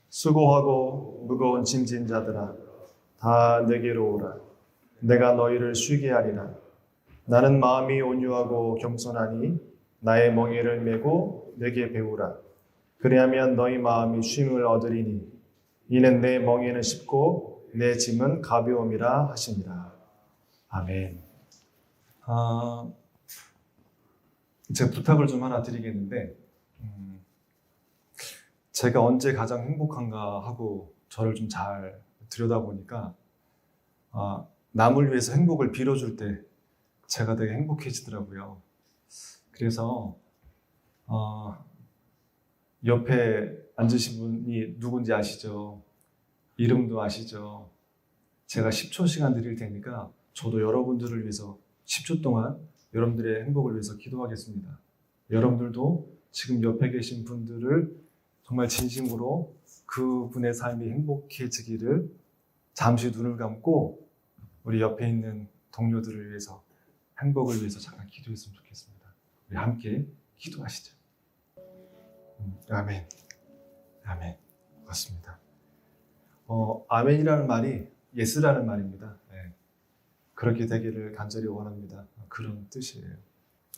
수고하고 무거운 짐진 자들아, 다 내게로 오라. 내가 너희를 쉬게 하리라. 나는 마음이 온유하고 겸손하니 나의 멍에를 메고 내게 배우라. 그리하면 너희 마음이 쉼을 얻으리니 이는 내 멍에는 쉽고 내 짐은 가벼움이라 하시니라. 아멘. 제가 부탁을 좀 하나 드리겠는데, 제가 언제 가장 행복한가 하고 저를 좀 잘 들여다보니까 남을 위해서 행복을 빌어줄 때 제가 되게 행복해지더라고요. 그래서 옆에 앉으신 분이 누군지 아시죠? 이름도 아시죠? 제가 10초 시간 드릴 테니까 저도 여러분들을 위해서 10초 동안 여러분들의 행복을 위해서 기도하겠습니다. 여러분들도 지금 옆에 계신 분들을 정말 진심으로 그분의 삶이 행복해지기를 잠시 눈을 감고 우리 옆에 있는 동료들을 위해서 행복을 위해서 잠깐 기도했으면 좋겠습니다. 우리 함께 기도하시죠. 아멘. 아멘. 맞습니다. 아멘이라는 말이 예스라는 말입니다. 네. 그렇게 되기를 간절히 원합니다. 그런 뜻이에요.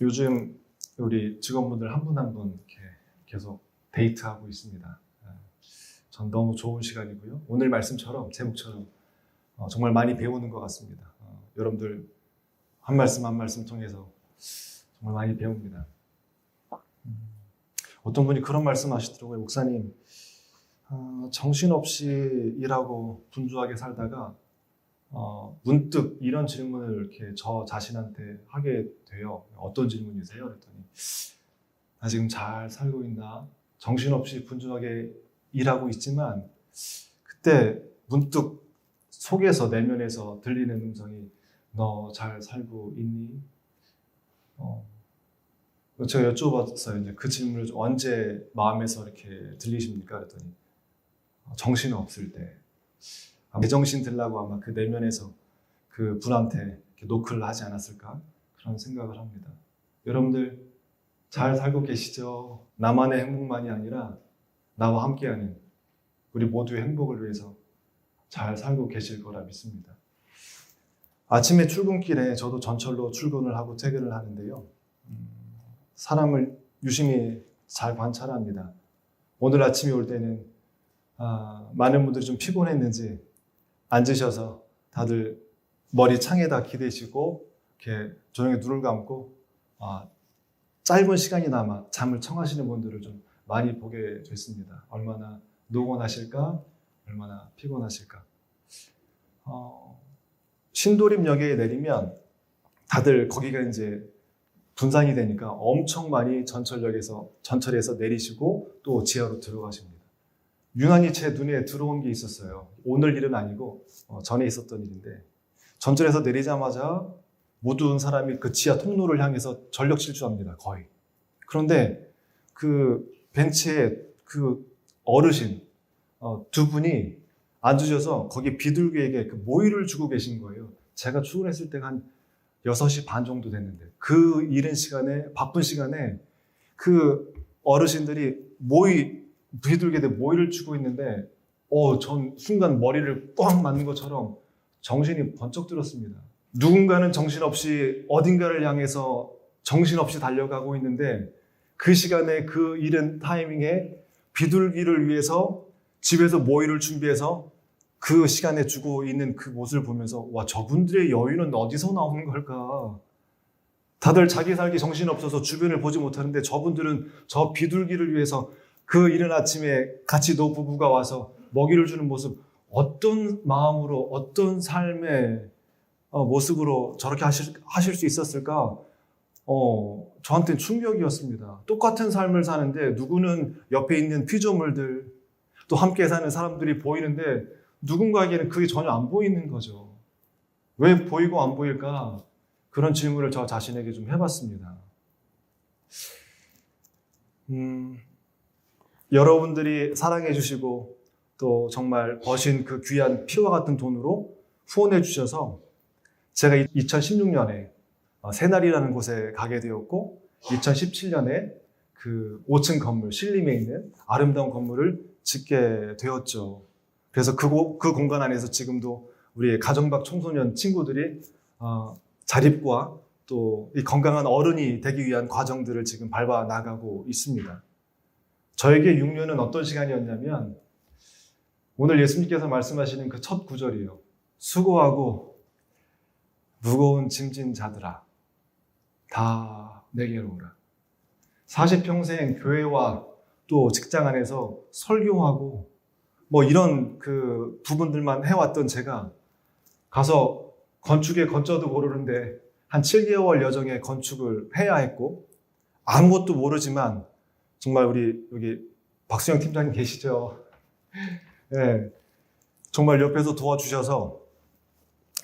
요즘 우리 직원분들 한 분 한 분 이렇게 계속 데이트하고 있습니다. 전 너무 좋은 시간이고요. 오늘 말씀처럼, 제목처럼 정말 많이 배우는 것 같습니다. 여러분들 한 말씀 한 말씀 통해서 정말 많이 배웁니다. 어떤 분이 그런 말씀 하시더라고요. 목사님, 정신없이 일하고 분주하게 살다가 문득 이런 질문을 이렇게 저 자신한테 하게 돼요. 어떤 질문이세요? 그랬더니 나 지금 잘 살고 있나? 정신없이 분주하게 일하고 있지만 그때 문득 속에서 내면에서 들리는 음성이 너 잘 살고 있니? 제가 여쭤봤어요. 이제 그 질문을 언제 마음에서 이렇게 들리십니까? 그랬더니 정신 없을 때, 제정신 들라고 아마 그 내면에서 그 분한테 이렇게 노크를 하지 않았을까? 그런 생각을 합니다. 여러분들 잘 살고 계시죠? 나만의 행복만이 아니라 나와 함께하는 우리 모두의 행복을 위해서 잘 살고 계실 거라 믿습니다. 아침에 출근길에 저도 전철로 출근을 하고 퇴근을 하는데요. 사람을 유심히 잘 관찰합니다. 오늘 아침에 올 때는 많은 분들이 좀 피곤했는지 앉으셔서 다들 머리 창에다 기대시고 이렇게 조용히 눈을 감고 짧은 시간이나마 잠을 청하시는 분들을 좀 많이 보게 됐습니다. 얼마나 노곤하실까? 얼마나 피곤하실까? 신도림역에 내리면 다들 거기가 이제 분산이 되니까 엄청 많이 전철에서 내리시고 또 지하로 들어가십니다. 유난히 제 눈에 들어온 게 있었어요. 오늘 일은 아니고 전에 있었던 일인데, 전철에서 내리자마자 모든 사람이 그 지하 통로를 향해서 전력 질주합니다. 거의. 그런데 그 벤치에 그 어르신 두 분이 앉으셔서 거기 비둘기에게 그 모이를 주고 계신 거예요. 제가 출근했을 때가 한 6시 반 정도 됐는데, 그 이른 시간에, 바쁜 시간에 그 어르신들이 비둘기한테 모이를 주고 있는데, 전 순간 머리를 꽉 맞는 것처럼 정신이 번쩍 들었습니다. 누군가는 정신없이 어딘가를 향해서 정신없이 달려가고 있는데, 그 시간에 그 이른 타이밍에 비둘기를 위해서 집에서 모이를 준비해서 그 시간에 주고 있는 그 모습을 보면서 와, 저분들의 여유는 어디서 나오는 걸까? 다들 자기 살기 정신없어서 주변을 보지 못하는데 저분들은 저 비둘기를 위해서 그 이른 아침에 같이 노부부가 와서 먹이를 주는 모습, 어떤 마음으로, 어떤 삶의 모습으로 저렇게 하실 수 있었을까? 저한테는 충격이었습니다. 똑같은 삶을 사는데 누구는 옆에 있는 피조물들, 또 함께 사는 사람들이 보이는데 누군가에게는 그게 전혀 안 보이는 거죠. 왜 보이고 안 보일까? 그런 질문을 저 자신에게 좀 해봤습니다. 여러분들이 사랑해 주시고 또 정말 버신 그 귀한 피와 같은 돈으로 후원해 주셔서 제가 2016년에 새날이라는 곳에 가게 되었고, 2017년에 그 5층 건물, 신림에 있는 아름다운 건물을 짓게 되었죠. 그래서 그 공간 안에서 지금도 우리 가정박 청소년 친구들이 자립과 또 이 건강한 어른이 되기 위한 과정들을 지금 밟아 나가고 있습니다. 저에게 6년은 어떤 시간이었냐면 오늘 예수님께서 말씀하시는 그 첫 구절이에요. 수고하고 무거운 짐진 자들아 다 내게로 오라. 40평생 교회와 또 직장 안에서 설교하고 뭐 이런 그 부분들만 해왔던 제가 가서 건축에 건져도 모르는데 한 7개월 여정의 건축을 해야 했고 아무것도 모르지만 정말 우리 여기 박수영 팀장님 계시죠? 네, 정말 옆에서 도와주셔서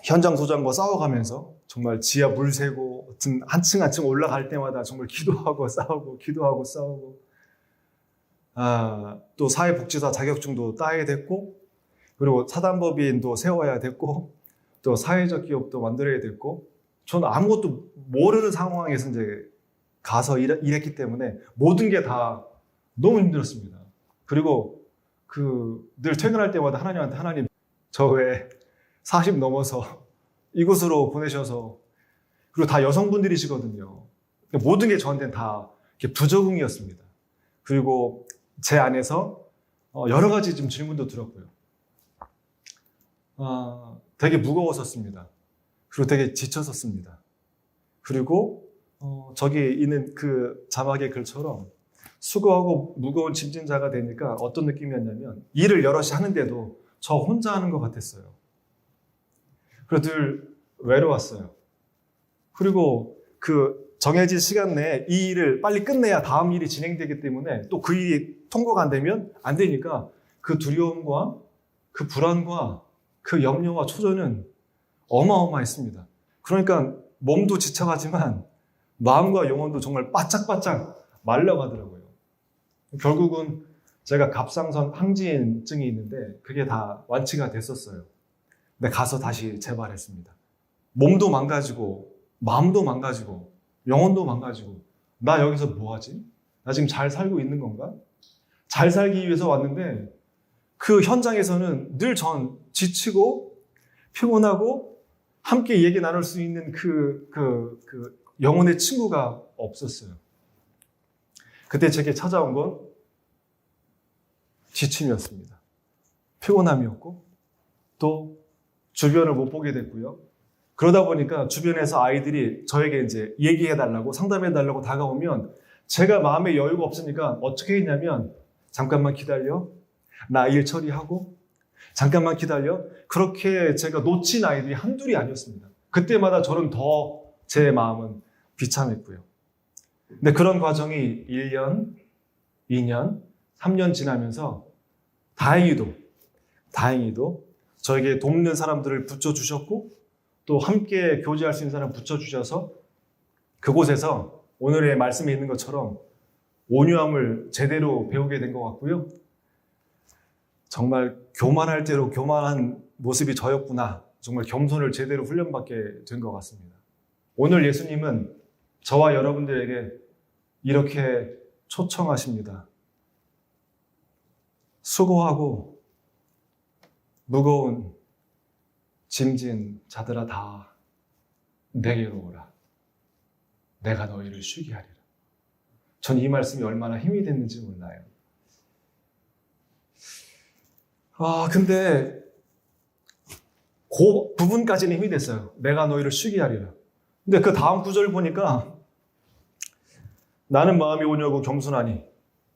현장 소장과 싸워가면서 정말 지하 물 새고 한 층 한 층 올라갈 때마다 정말 기도하고 싸우고 기도하고 싸우고 또 사회복지사 자격증도 따야 됐고 그리고 사단법인도 세워야 됐고 또 사회적 기업도 만들어야 됐고 저는 아무것도 모르는 상황에서 이제 가서 일했기 때문에 모든 게 다 너무 힘들었습니다. 그리고 늘 퇴근할 때마다 하나님한테 하나님 저 왜 40 넘어서 이곳으로 보내셔서 그리고 다 여성분들이시거든요. 모든 게 저한테는 다 부적응이었습니다. 그리고 제 안에서 여러 가지 좀 질문도 들었고요. 되게 무거웠었습니다. 그리고 되게 지쳤었습니다. 그리고 저기 있는 그 자막의 글처럼 수고하고 무거운 짐진 자가 되니까 어떤 느낌이었냐면 일을 여럿이 하는데도 저 혼자 하는 것 같았어요. 그리고 늘 외로웠어요. 그리고 그 정해진 시간 내에 이 일을 빨리 끝내야 다음 일이 진행되기 때문에 또 그 일이 통과가 안 되면 안 되니까 그 두려움과 그 불안과 그 염려와 초조는 어마어마했습니다. 그러니까 몸도 지쳐가지만 마음과 영혼도 정말 바짝바짝 말려가더라고요. 결국은 제가 갑상선 항진증이 있는데 그게 다 완치가 됐었어요. 근데 가서 다시 재발했습니다. 몸도 망가지고 마음도 망가지고 영혼도 망가지고 나 여기서 뭐하지? 나 지금 잘 살고 있는 건가? 잘 살기 위해서 왔는데 그 현장에서는 늘 전 지치고 피곤하고 함께 얘기 나눌 수 있는 그 영혼의 친구가 없었어요. 그때 제게 찾아온 건 지침이었습니다. 피곤함이었고 또 주변을 못 보게 됐고요. 그러다 보니까 주변에서 아이들이 저에게 이제 얘기해달라고 상담해달라고 다가오면 제가 마음에 여유가 없으니까 어떻게 했냐면 잠깐만 기다려. 나 일 처리하고 잠깐만 기다려. 그렇게 제가 놓친 아이들이 한둘이 아니었습니다. 그때마다 저는 더 제 마음은 비참했고요. 근데 그런 과정이 1년, 2년, 3년 지나면서 다행히도 저에게 돕는 사람들을 붙여주셨고 또 함께 교제할 수 있는 사람 붙여주셔서 그곳에서 오늘의 말씀에 있는 것처럼 온유함을 제대로 배우게 된 것 같고요. 정말 교만할 대로 교만한 모습이 저였구나. 정말 겸손을 제대로 훈련받게 된 것 같습니다. 오늘 예수님은 저와 여러분들에게 이렇게 초청하십니다. 수고하고 무거운 짐진 자들아 다 내게로 오라. 내가 너희를 쉬게 하리라. 전 이 말씀이 얼마나 힘이 됐는지 몰라요. 근데 그 부분까지는 힘이 됐어요. 내가 너희를 쉬게 하리라. 근데 그 다음 구절 보니까 나는 마음이 온유하고 겸손하니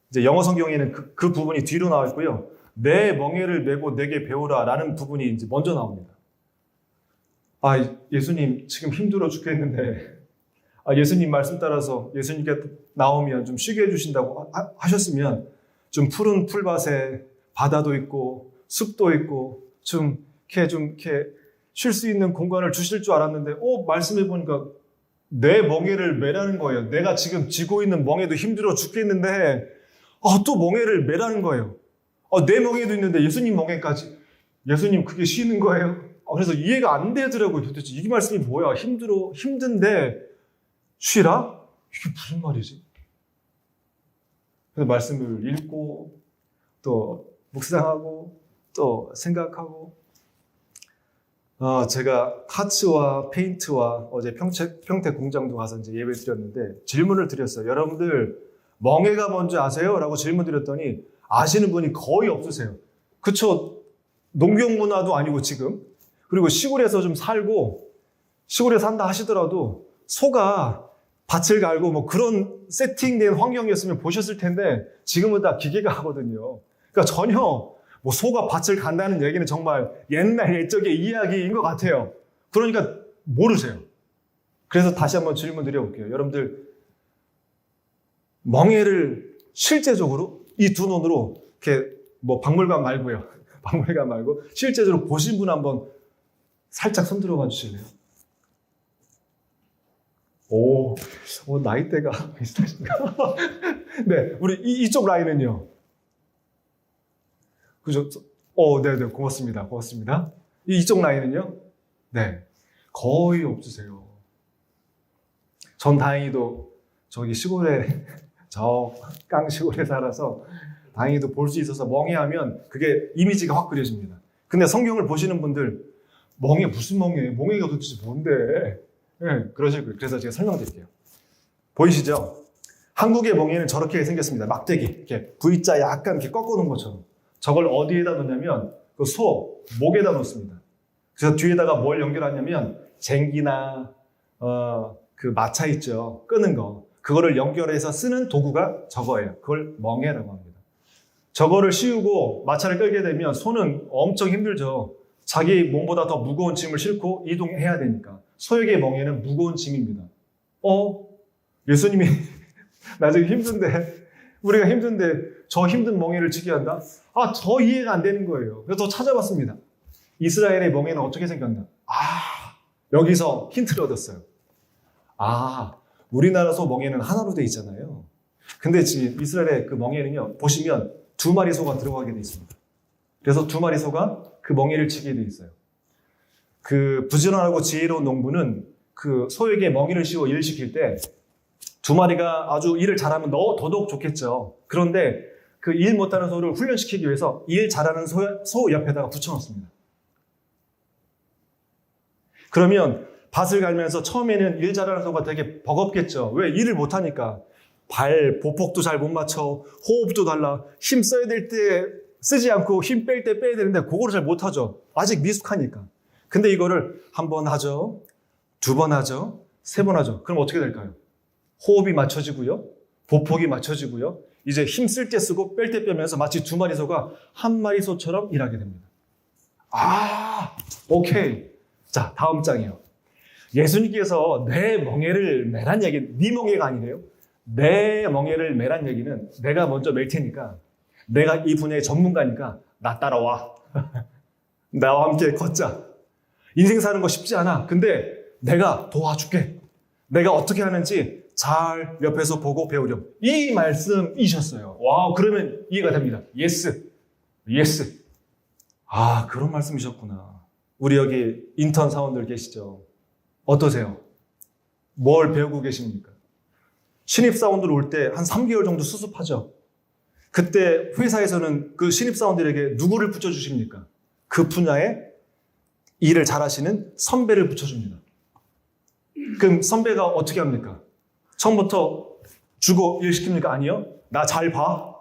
이제 영어 성경에는 그 부분이 뒤로 나와 있고요. 내 멍에를 메고 내게 배우라 라는 부분이 이제 먼저 나옵니다. 예수님 지금 힘들어 죽겠는데 예수님 말씀 따라서 예수님께 나오면 좀 쉬게 해주신다고 하셨으면 좀 푸른 풀밭에 바다도 있고 숲도 있고 좀 이렇게 쉴 수 있는 공간을 주실 줄 알았는데 말씀해 보니까 내 멍에를 매라는 거예요. 내가 지금 쥐고 있는 멍에도 힘들어 죽겠는데 또 멍에를 매라는 거예요. 내 멍에도 있는데 예수님 멍에까지. 예수님 그게 쉬는 거예요? 그래서 이해가 안 되더라고요. 도대체 이 말씀이 뭐야? 힘든데 쉬라? 이게 무슨 말이지? 그래서 말씀을 읽고 또 묵상하고 또 생각하고 제가 타츠와 페인트와 어제 평택 공장도 가서 이제 예배 드렸는데 질문을 드렸어요. 여러분들 멍해가 뭔지 아세요? 라고 질문 드렸더니 아시는 분이 거의 없으세요. 그쵸? 농경 문화도 아니고 지금. 그리고 시골에서 좀 살고 시골에 산다 하시더라도 소가 밭을 갈고 뭐 그런 세팅된 환경이었으면 보셨을 텐데 지금은 다 기계가 하거든요. 그러니까 전혀 뭐 소가 밭을 간다는 얘기는 정말 옛날 옛적의 이야기인 것 같아요. 그러니까 모르세요. 그래서 다시 한번 질문 드려볼게요. 여러분들 멍해를 실제적으로 이 두 눈으로 이렇게 뭐 박물관 말고요. 박물관 말고 실제적으로 보신 분 한번 살짝 손 들어봐 주실래요? 오, 나이대가 비슷하신가? 네, 우리 이쪽 라인은요. 그죠? 네네, 고맙습니다. 고맙습니다. 이쪽 라인은요? 네, 거의 없으세요. 전 다행히도 저기 시골에, 저 깡시골에 살아서 다행히도 볼 수 있어서 멍해하면 그게 이미지가 확 그려집니다. 근데 성경을 보시는 분들, 멍해, 무슨 멍해? 멍해가 도대체 뭔데? 네, 그러실 거예요. 그래서 제가 설명드릴게요. 보이시죠? 한국의 멍해는 저렇게 생겼습니다. 막대기. 이렇게 V자 약간 이렇게 꺾어놓은 것처럼. 저걸 어디에다 놓냐면, 그 소, 목에다 놓습니다. 그래서 뒤에다가 뭘 연결하냐면, 쟁기나, 그 마차 있죠. 끄는 거. 그거를 연결해서 쓰는 도구가 저거예요. 그걸 멍해라고 합니다. 저거를 씌우고 마차를 끌게 되면 소는 엄청 힘들죠. 자기 몸보다 더 무거운 짐을 싣고 이동해야 되니까. 소에게 멍해는 무거운 짐입니다. 예수님이 나 지금 힘든데 우리가 힘든데 저 힘든 멍해를 지게 한다? 저 이해가 안 되는 거예요. 그래서 더 찾아봤습니다. 이스라엘의 멍해는 어떻게 생겼나? 여기서 힌트를 얻었어요. 우리나라 소 멍해는 하나로 돼 있잖아요. 근데 지금 이스라엘의 그 멍해는요, 보시면 두 마리 소가 들어가게 돼 있습니다. 그래서 두 마리 소가 그 멍해를 치게 돼 있어요. 그 부지런하고 지혜로운 농부는 그 소에게 멍해를 씌워 일을 시킬 때 두 마리가 아주 일을 잘하면 더더욱 좋겠죠. 그런데 그 일 못하는 소를 훈련시키기 위해서 일 잘하는 소 옆에다가 붙여놓습니다. 그러면 밭을 갈면서 처음에는 일 잘하는 소가 되게 버겁겠죠. 왜? 일을 못하니까. 보폭도 잘 못 맞춰. 호흡도 달라. 힘 써야 될 때 쓰지 않고 힘 뺄 때 빼야 되는데 그거를 잘 못하죠. 아직 미숙하니까. 근데 이거를 한 번 하죠. 두 번 하죠. 세 번 하죠. 그럼 어떻게 될까요? 호흡이 맞춰지고요. 보폭이 맞춰지고요. 이제 힘 쓸 때 쓰고 뺄 때 빼면서 마치 두 마리 소가 한 마리 소처럼 일하게 됩니다. 오케이. 자, 다음 장이요. 예수님께서 내 멍해를 매란 얘기, 네 멍해가 아니래요. 내 멍해를 매란 얘기는 내가 먼저 맬 테니까, 내가 이 분야의 전문가니까 나 따라와. 나와 함께 걷자. 인생 사는 거 쉽지 않아. 근데 내가 도와줄게. 내가 어떻게 하는지 잘 옆에서 보고 배우렴. 이 말씀이셨어요. 와우, 그러면 이해가 됩니다. 예스. 그런 말씀이셨구나. 우리 여기 인턴 사원들 계시죠? 어떠세요? 뭘 배우고 계십니까? 신입사원들 올 때 한 3개월 정도 수습하죠. 그때 회사에서는 그 신입사원들에게 누구를 붙여주십니까? 그 분야에 일을 잘하시는 선배를 붙여줍니다. 그럼 선배가 어떻게 합니까? 처음부터 주고 일 시킵니까? 아니요. 나 잘 봐.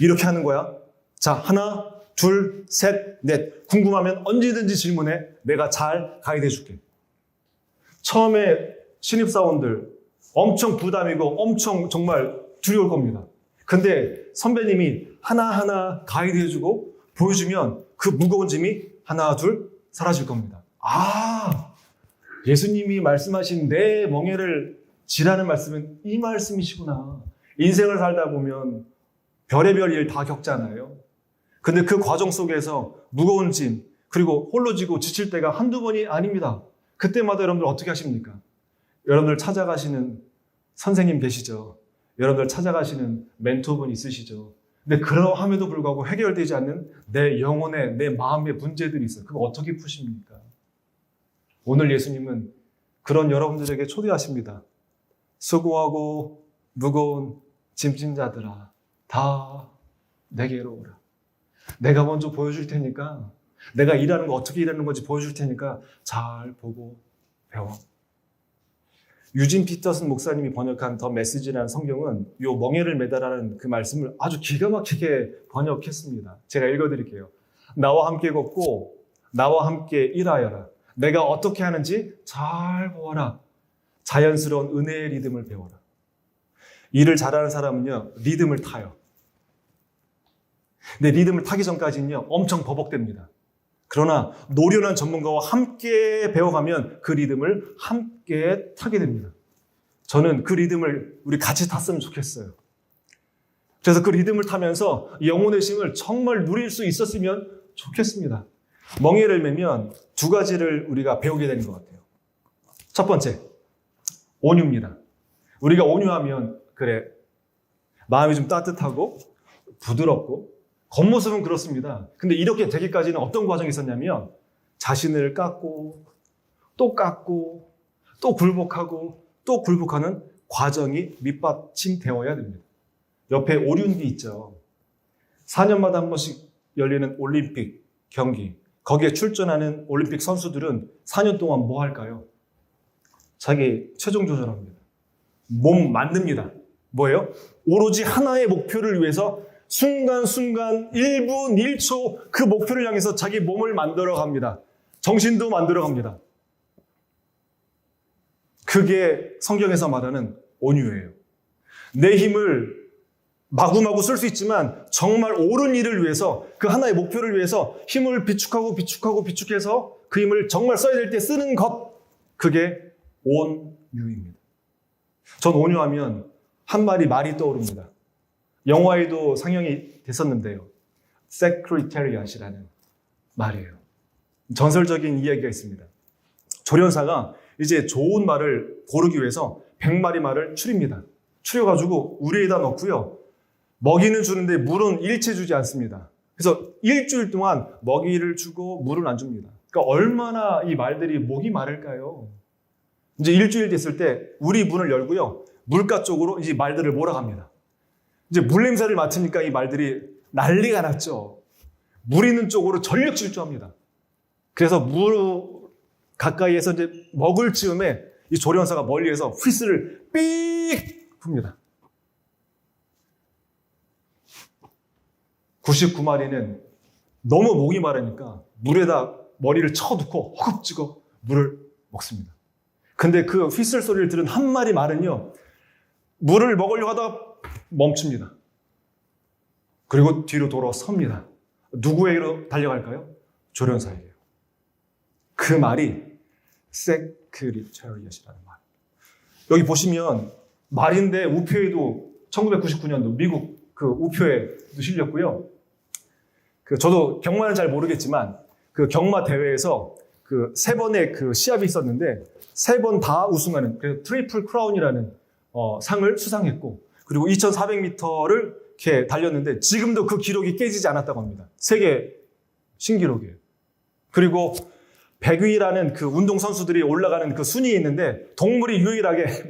이렇게 하는 거야. 자, 하나, 둘, 셋, 넷. 궁금하면 언제든지 질문해. 내가 잘 가이드 해줄게. 처음에 신입사원들 엄청 부담이고 엄청 정말 두려울 겁니다. 근데 선배님이 하나하나 가이드 해주고 보여주면 그 무거운 짐이 하나, 둘 사라질 겁니다. 예수님이 말씀하신 내 멍해를 지라는 말씀은 이 말씀이시구나. 인생을 살다 보면 별의별 일 다 겪잖아요. 근데 그 과정 속에서 무거운 짐, 그리고 홀로 지고 지칠 때가 한두 번이 아닙니다. 그때마다 여러분들 어떻게 하십니까? 여러분들 찾아가시는 선생님 계시죠? 여러분들 찾아가시는 멘토분 있으시죠? 근데 그러함에도 불구하고 해결되지 않는 내 영혼의, 내 마음의 문제들이 있어요. 그거 어떻게 푸십니까? 오늘 예수님은 그런 여러분들에게 초대하십니다. 수고하고 무거운 짐진 자들아, 다 내게로 오라. 내가 먼저 보여줄 테니까, 내가 일하는 거 어떻게 일하는 건지 보여줄 테니까 잘 보고 배워. 유진 피터슨 목사님이 번역한 더 메시지라는 성경은 요 멍에를 매달아라는 그 말씀을 아주 기가 막히게 번역했습니다. 제가 읽어드릴게요. 나와 함께 걷고 나와 함께 일하여라. 내가 어떻게 하는지 잘 보아라. 자연스러운 은혜의 리듬을 배워라. 일을 잘하는 사람은요, 리듬을 타요. 근데 리듬을 타기 전까지는요, 엄청 버벅댑니다. 그러나 노련한 전문가와 함께 배워가면 그 리듬을 함께 타게 됩니다. 저는 그 리듬을 우리 같이 탔으면 좋겠어요. 그래서 그 리듬을 타면서 영혼의 쉼을 정말 누릴 수 있었으면 좋겠습니다. 멍에를 매면 두 가지를 우리가 배우게 되는 것 같아요. 첫 번째, 온유입니다. 우리가 온유하면 그래, 마음이 좀 따뜻하고 부드럽고 겉모습은 그렇습니다. 근데 이렇게 되기까지는 어떤 과정이 있었냐면 자신을 깎고 또 굴복하고 또 굴복하는 과정이 밑받침되어야 됩니다. 옆에 오륜기 있죠. 4년마다 한 번씩 열리는 올림픽 경기. 거기에 출전하는 올림픽 선수들은 4년 동안 뭐 할까요? 자기 체중 조절합니다. 몸 만듭니다. 뭐예요? 오로지 하나의 목표를 위해서 순간순간 1분 1초 그 목표를 향해서 자기 몸을 만들어 갑니다. 정신도 만들어 갑니다. 그게 성경에서 말하는 온유예요. 내 힘을 마구마구 쓸 수 있지만 정말 옳은 일을 위해서 그 하나의 목표를 위해서 힘을 비축해서 그 힘을 정말 써야 될 때 쓰는 것, 그게 온유입니다. 전 온유하면 한 말이 떠오릅니다. 영화에도 상영이 됐었는데요. 세크리테리엇이라는 말이에요. 전설적인 이야기가 있습니다. 조련사가 이제 좋은 말을 고르기 위해서 100마리 말을 추립니다. 추려가지고 우리에다 넣고요. 먹이는 주는데 물은 일체 주지 않습니다. 그래서 일주일 동안 먹이를 주고 물을 안 줍니다. 그러니까 얼마나 이 말들이 목이 마를까요? 이제 일주일 됐을 때 우리 문을 열고요. 물가 쪽으로 이제 말들을 몰아갑니다. 이제 물 냄새를 맡으니까 이 말들이 난리가 났죠. 물 있는 쪽으로 전력 질주합니다. 그래서 물 가까이에서 이제 먹을 즈음에 이 조련사가 멀리에서 휘슬을 삑 풉니다. 99마리는 너무 목이 마르니까 물에다 머리를 쳐두고 허겁지겁 물을 먹습니다. 근데 그 휘슬 소리를 들은 한 마리 말은요, 물을 먹으려고 하다가 멈춥니다. 그리고 뒤로 돌아섭니다. 누구에게로 달려갈까요? 조련사에게요. 그 말이 세크리테리엇이라는 말. 여기 보시면 말인데 우표에도 1999년도 미국 그 우표에도 실렸고요. 저도 경마는 잘 모르겠지만 그 경마 대회에서 그 3번의 그 시합이 있었는데 3번 다 우승하는 그 트리플 크라운이라는 상을 수상했고, 그리고 2,400m를 이렇게 달렸는데 지금도 그 기록이 깨지지 않았다고 합니다. 세계 신기록이에요. 그리고 100위라는 그 운동 선수들이 올라가는 그 순위에 있는데 동물이 유일하게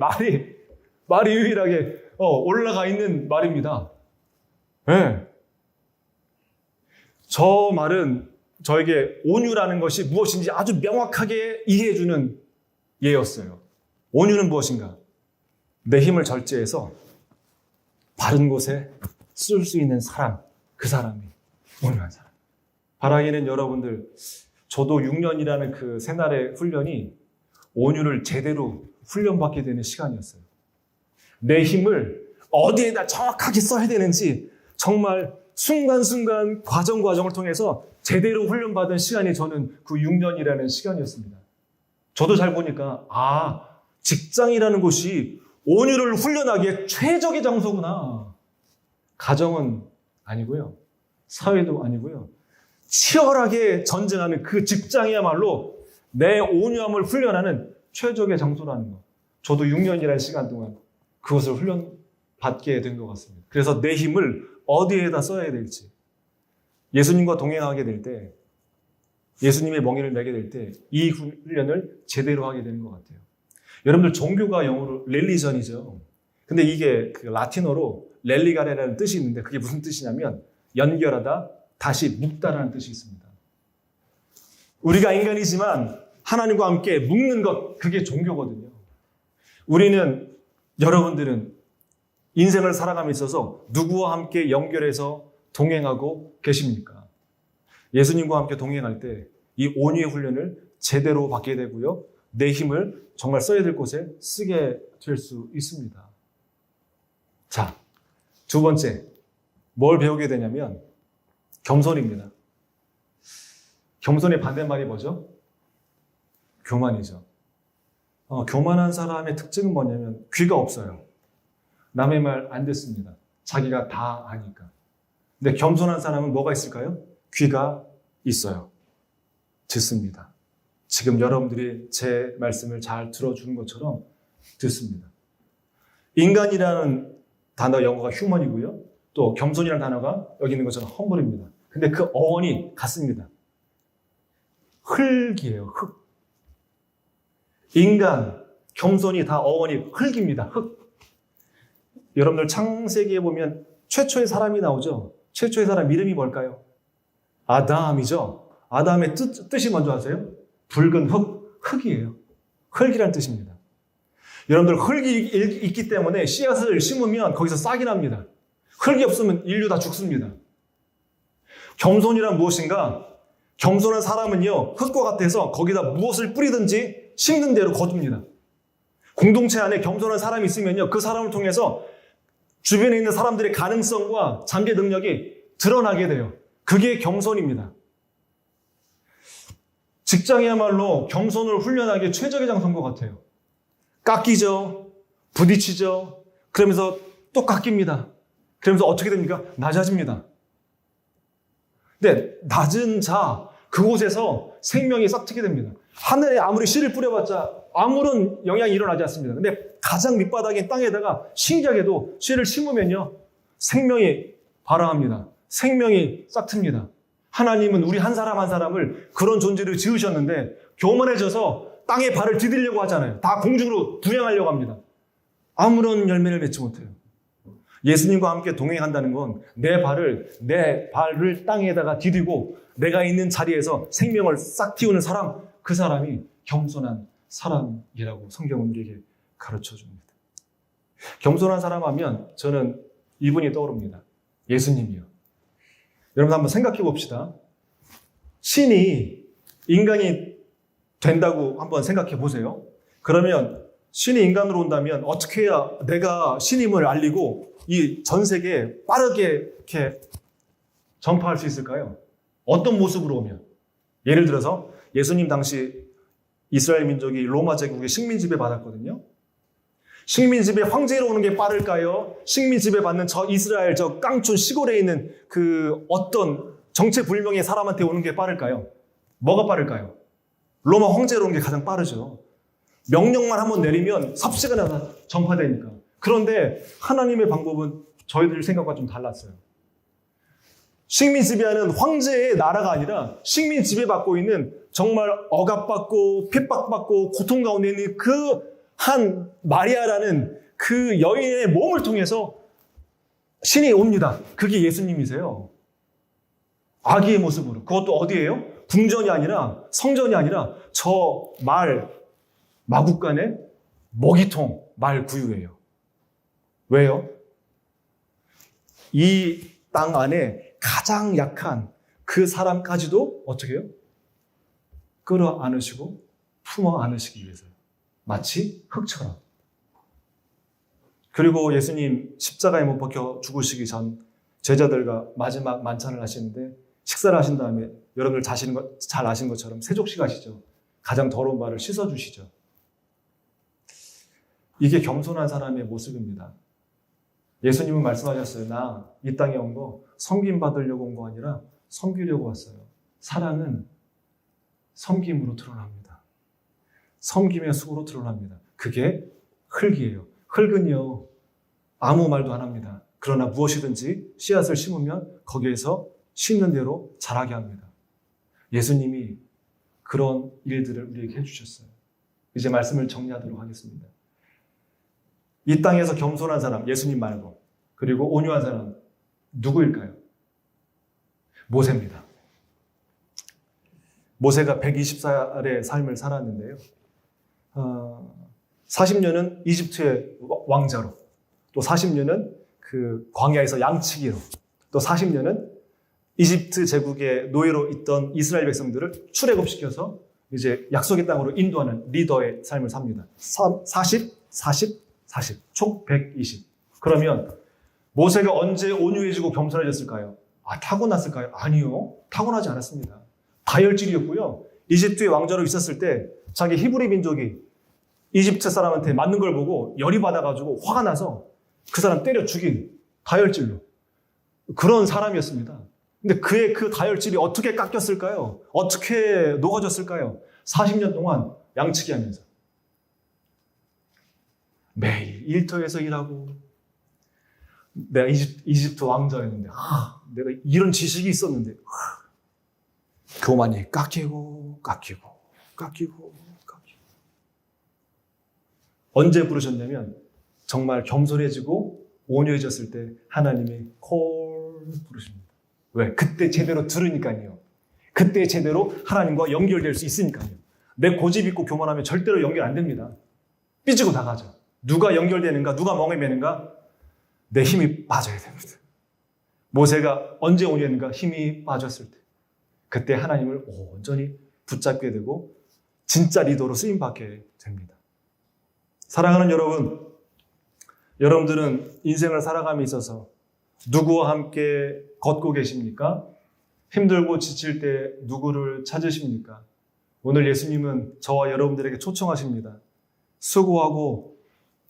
말이 유일하게 올라가 있는 말입니다. 네. 저 말은 저에게 온유라는 것이 무엇인지 아주 명확하게 이해해주는 예였어요. 온유는 무엇인가? 내 힘을 절제해서 바른 곳에 쓸 수 있는 사람, 그 사람이 온유한 사람. 바라기는 여러분들, 저도 6년이라는 그 새날의 훈련이 온유를 제대로 훈련받게 되는 시간이었어요. 내 힘을 어디에다 정확하게 써야 되는지 정말 순간순간 과정을 통해서 제대로 훈련받은 시간이 저는 그 6년이라는 시간이었습니다. 저도 잘 보니까 직장이라는 곳이 온유를 훈련하기에 최적의 장소구나. 가정은 아니고요. 사회도 아니고요. 치열하게 전쟁하는 그 직장이야말로 내 온유함을 훈련하는 최적의 장소라는 것. 저도 6년이라는 시간 동안 그것을 훈련받게 된 것 같습니다. 그래서 내 힘을 어디에다 써야 될지, 예수님과 동행하게 될 때, 예수님의 멍에를 매게 될 때 이 훈련을 제대로 하게 되는 것 같아요. 여러분들 종교가 영어로 렐리전이죠. 근데 이게 그 라틴어로 렐리가레라는 뜻이 있는데 그게 무슨 뜻이냐면 연결하다, 다시 묶다라는 뜻이 있습니다. 우리가 인간이지만 하나님과 함께 묶는 것, 그게 종교거든요. 여러분들은 인생을 살아감에 있어서 누구와 함께 연결해서 동행하고 계십니까? 예수님과 함께 동행할 때 이 온유의 훈련을 제대로 받게 되고요. 내 힘을 정말 써야 될 곳에 쓰게 될 수 있습니다. 자, 두 번째, 뭘 배우게 되냐면 겸손입니다. 겸손의 반대말이 뭐죠? 교만이죠. 교만한 사람의 특징은 뭐냐면 귀가 없어요. 남의 말 안 듣습니다. 자기가 다 아니까. 근데 겸손한 사람은 뭐가 있을까요? 귀가 있어요. 듣습니다. 지금 여러분들이 제 말씀을 잘 들어주는 것처럼 듣습니다. 인간이라는 단어 영어가 휴먼이고요. 또 겸손이라는 단어가 여기 있는 것처럼 험블입니다. 근데 그 어원이 같습니다. 흙이에요. 흙. 인간, 겸손이 다 어원이 흙입니다. 흙. 여러분들 창세기에 보면 최초의 사람이 나오죠. 최초의 사람 이름이 뭘까요? 아담이죠. 아담의 뜻이 뭔지 아세요? 붉은 흙이에요. 흙이라는 뜻입니다. 여러분들 흙이 있기 때문에 씨앗을 심으면 거기서 싹이 납니다. 흙이 없으면 인류 다 죽습니다. 겸손이란 무엇인가? 겸손한 사람은요, 흙과 같아서 거기다 무엇을 뿌리든지 심는 대로 거둡니다. 공동체 안에 겸손한 사람이 있으면요, 그 사람을 통해서 주변에 있는 사람들의 가능성과 잠재 능력이 드러나게 돼요. 그게 겸손입니다. 직장이야말로 겸손을 훈련하기에 최적의 장소인 것 같아요. 깎이죠. 부딪히죠. 그러면서 또 깎입니다. 그러면서 어떻게 됩니까? 낮아집니다. 근데 낮은 자, 그곳에서 생명이 싹트게 됩니다. 하늘에 아무리 씨를 뿌려봤자 아무런 영향이 일어나지 않습니다. 근데 가장 밑바닥인 땅에다가 신기하게도 씨를 심으면요, 생명이 발화합니다. 생명이 싹틉니다. 하나님은 우리 한 사람 한 사람을 그런 존재로 지으셨는데 교만해져서 땅에 발을 디디려고 하잖아요. 다 공중으로 부양하려고 합니다. 아무런 열매를 맺지 못해요. 예수님과 함께 동행한다는 건 내 발을 땅에다가 디디고 내가 있는 자리에서 생명을 싹 틔우는 사람, 그 사람이 겸손한 사람이라고 성경은 우리에게 가르쳐 줍니다. 겸손한 사람 하면 저는 이분이 떠오릅니다. 예수님이요. 여러분 한번 생각해 봅시다. 신이 인간이 된다고 한번 생각해 보세요. 그러면 신이 인간으로 온다면 어떻게 해야 내가 신임을 알리고 이 전 세계에 빠르게 이렇게 전파할 수 있을까요? 어떤 모습으로 오면? 예를 들어서 예수님 당시 이스라엘 민족이 로마 제국의 식민 지배 받았거든요. 식민 지배 황제로 오는 게 빠를까요? 식민 지배 받는 저 이스라엘 저 깡촌 시골에 있는 그 어떤 정체불명의 사람한테 오는 게 빠를까요? 뭐가 빠를까요? 로마 황제로 오는 게 가장 빠르죠. 명령만 한번 내리면 삽시간에 다 전파되니까. 그런데 하나님의 방법은 저희들 생각과 좀 달랐어요. 식민 지배하는 황제의 나라가 아니라 식민 지배받고 있는 정말 억압받고 핍박받고 고통 가운데 있는 그 한 마리아라는 그 여인의 몸을 통해서 신이 옵니다. 그게 예수님이세요. 아기의 모습으로. 그것도 어디예요? 궁전이 아니라 성전이 아니라 저 마국간의 먹이통 말 구유예요. 왜요? 이 땅 안에 가장 약한 그 사람까지도 어떻게 해요? 끌어안으시고 품어 안으시기 위해서요. 마치 흙처럼. 그리고 예수님 십자가에 못 박혀 죽으시기 전 제자들과 마지막 만찬을 하시는데 식사를 하신 다음에 여러분들 잘 아시는 것처럼 세족식 하시죠. 가장 더러운 발을 씻어주시죠. 이게 겸손한 사람의 모습입니다. 예수님은 말씀하셨어요. 나 이 땅에 온 거 섬김 받으려고 온 거 아니라 섬기려고 왔어요. 사랑은 섬김으로 드러납니다. 섬김의 수고로 드러납니다. 그게 흙이에요. 흙은요, 아무 말도 안 합니다. 그러나 무엇이든지 씨앗을 심으면 거기에서 심는 대로 자라게 합니다. 예수님이 그런 일들을 우리에게 해주셨어요. 이제 말씀을 정리하도록 하겠습니다. 이 땅에서 겸손한 사람, 예수님 말고, 그리고 온유한 사람, 누구일까요? 모세입니다. 모세가 120살의 삶을 살았는데요. 40년은 이집트의 왕자로, 또 40년은 그 광야에서 양치기로, 또 40년은 이집트 제국의 노예로 있던 이스라엘 백성들을 출애굽시켜서 이제 약속의 땅으로 인도하는 리더의 삶을 삽니다. 40, 총 120. 그러면 모세가 언제 온유해지고 겸손해졌을까요? 타고났을까요? 아니요. 타고나지 않았습니다. 다혈질이었고요. 이집트의 왕자로 있었을 때 자기 히브리 민족이 이집트 사람한테 맞는 걸 보고 열이 받아가지고 화가 나서 그 사람 때려 죽인 다혈질로 그런 사람이었습니다. 근데 그의 그 다혈질이 어떻게 깎였을까요? 어떻게 녹아졌을까요? 40년 동안 양치기 하면서 매일 일터에서 일하고, 내가 이집트 왕자였는데 내가 이런 지식이 있었는데 교만이 깎이고 언제 부르셨냐면 정말 겸손해지고 온유해졌을 때 하나님이 콜 부르십니다. 왜? 그때 제대로 들으니까요. 그때 제대로 하나님과 연결될 수 있으니까요. 내 고집 있고 교만하면 절대로 연결 안 됩니다. 삐지고 나가죠. 누가 연결되는가, 누가 멍에 매는가? 내 힘이 빠져야 됩니다. 모세가 언제 온유했는가? 힘이 빠졌을 때. 그때 하나님을 온전히 붙잡게 되고 진짜 리더로 쓰임받게 됩니다. 사랑하는 여러분, 여러분들은 인생을 살아감에 있어서 누구와 함께 걷고 계십니까? 힘들고 지칠 때 누구를 찾으십니까? 오늘 예수님은 저와 여러분들에게 초청하십니다. 수고하고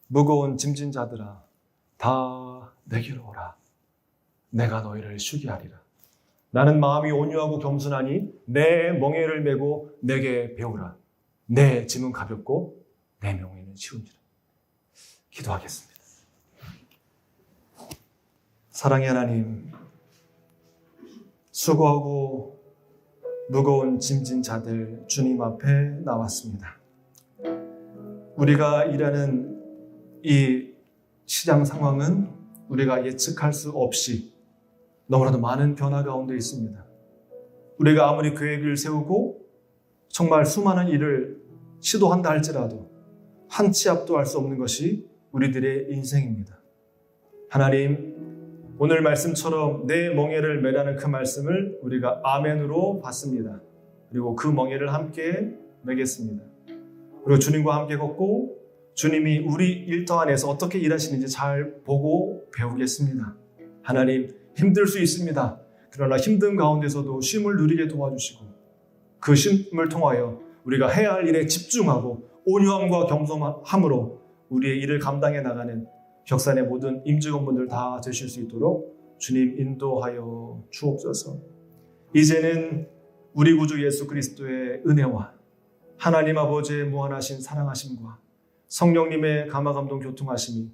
무거운 짐진 자들아, 다 내게로 오라. 내가 너희를 쉬게 하리라. 나는 마음이 온유하고 겸손하니 내 멍에를 메고 내게 배우라. 내 짐은 가볍고 내 멍에는 쉬우니라. 기도하겠습니다. 사랑의 하나님, 수고하고 무거운 짐진 자들 주님 앞에 나왔습니다. 우리가 일하는 이 시장 상황은 우리가 예측할 수 없이 너무나도 많은 변화 가운데 있습니다. 우리가 아무리 계획을 세우고 정말 수많은 일을 시도한다 할지라도 한 치 앞도 할 수 없는 것이 우리들의 인생입니다. 하나님, 오늘 말씀처럼 내 멍에를 매라는 그 말씀을 우리가 아멘으로 받습니다. 그리고 그 멍에를 함께 매겠습니다. 그리고 주님과 함께 걷고 주님이 우리 일터 안에서 어떻게 일하시는지 잘 보고 배우겠습니다. 하나님, 힘들 수 있습니다. 그러나 힘든 가운데서도 쉼을 누리게 도와주시고 그 쉼을 통하여 우리가 해야 할 일에 집중하고 온유함과 겸손함으로 우리의 일을 감당해 나가는 격산의 모든 임직원분들 다 되실 수 있도록 주님 인도하여 주옵소서. 이제는 우리 구주 예수 그리스도의 은혜와 하나님 아버지의 무한하신 사랑하심과 성령님의 감화감동 교통하심이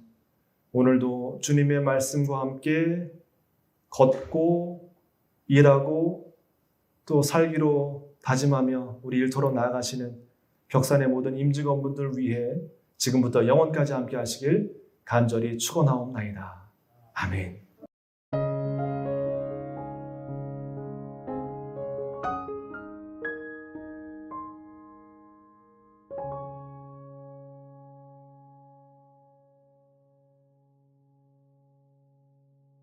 오늘도 주님의 말씀과 함께 걷고 일하고 또 살기로 다짐하며 우리 일터로 나아가시는 격산의 모든 임직원분들 위해 지금부터 영원까지 함께 하시길 간절히 축원하옵나이다. 아멘.